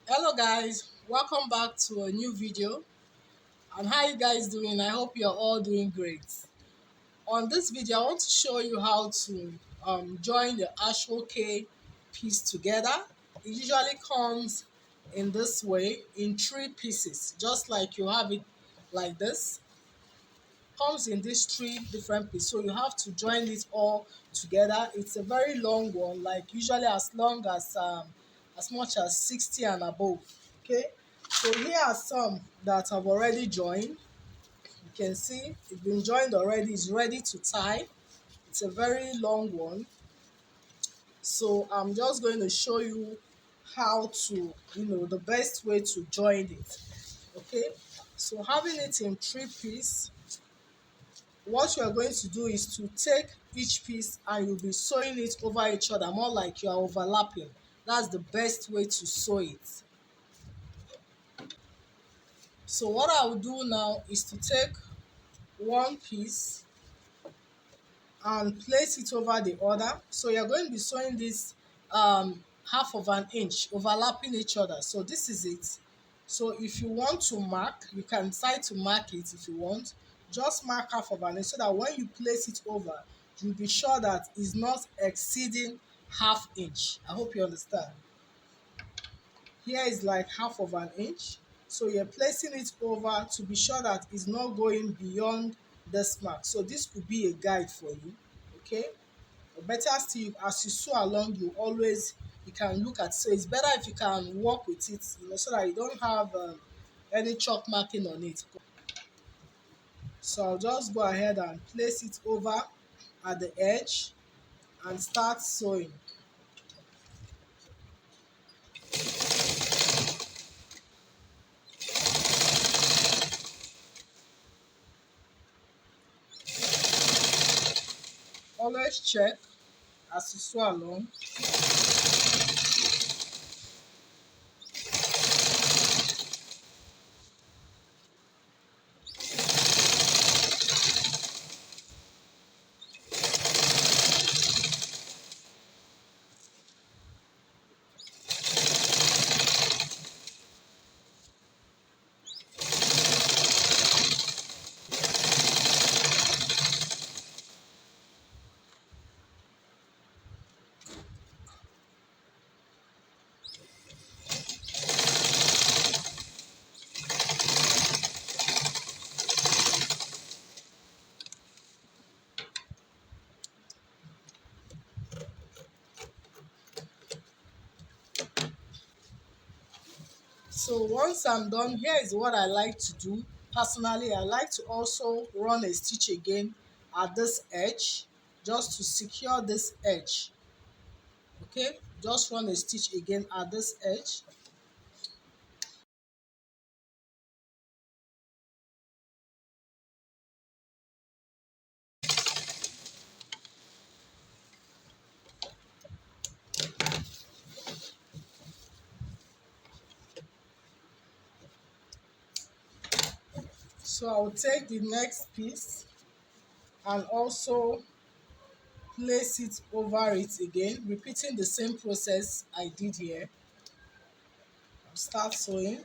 Hello guys, welcome back to a new video. And how you guys doing? I hope you're all doing great. On this video I want to show you how to join the actual K piece together. It usually comes in this way, in three pieces, just like you have it like this. Comes in these three different pieces, so you have to join it all together. It's a very long one, like usually as long as much as 60 and above. Okay, so here are some that I've already joined. You can see it's been joined already, it's ready to tie. It's a very long one, so I'm just going to show you how to, the best way to join it. Okay, so having it in three piece, what you are going to do is to take each piece and you'll be sewing it over each other, more like you are overlapping. That's the best way to sew it. So what I will do now is to take one piece and place it over the other. So you're going to be sewing this half of an inch, overlapping each other. So this is it. So if you want to mark, you can decide to mark it if you want. Just mark half of an inch so that when you place it over, you'll be sure that it's not exceeding half inch. I hope you understand. Here is like half of an inch. So you're placing it over to be sure that it's not going beyond this mark. So this could be a guide for you. Okay, or better still, as you sew along, you can look at, so it's better if you can work with it, so that you don't have any chalk marking on it. So I'll just go ahead and place it over at the edge and start sewing. Always check as you sew along. So once I'm done, here is what I like to do. Personally, I like to also run a stitch again at this edge, just to secure this edge. Okay, just run a stitch again at this edge. So I'll take the next piece and also place it over it again, repeating the same process I did here. I'll start sewing.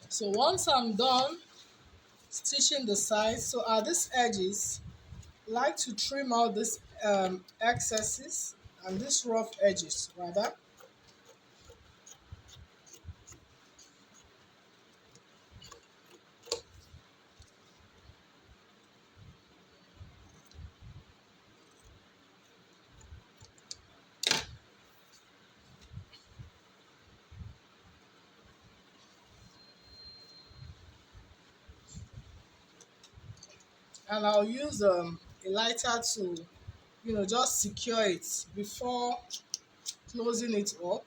So once I'm done stitching the sides, so at these edges, like to trim out this excesses and these rough edges rather. And I'll use a lighter to, just secure it before closing it up.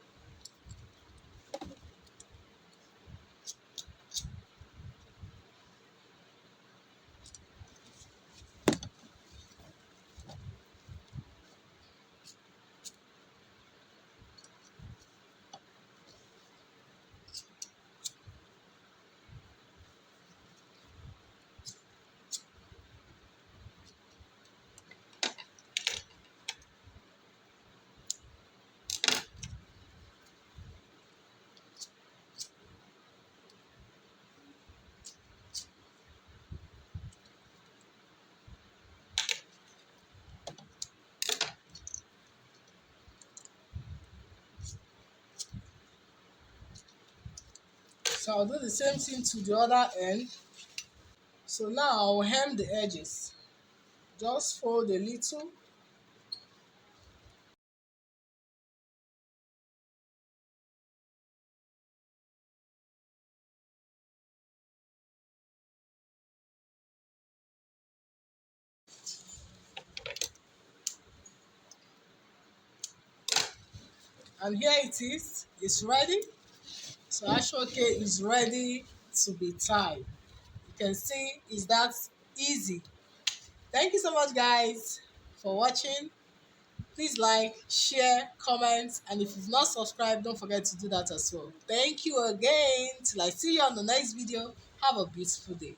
So I'll do the same thing to the other end. So now I'll hem the edges. Just fold a little. And here it is. It's ready. So Ashoke is ready to be tied. You can see it's that easy. Thank you so much, guys, for watching. Please like, share, comment, and if you've not subscribed, don't forget to do that as well. Thank you again. Till I see you on the next video. Have a beautiful day.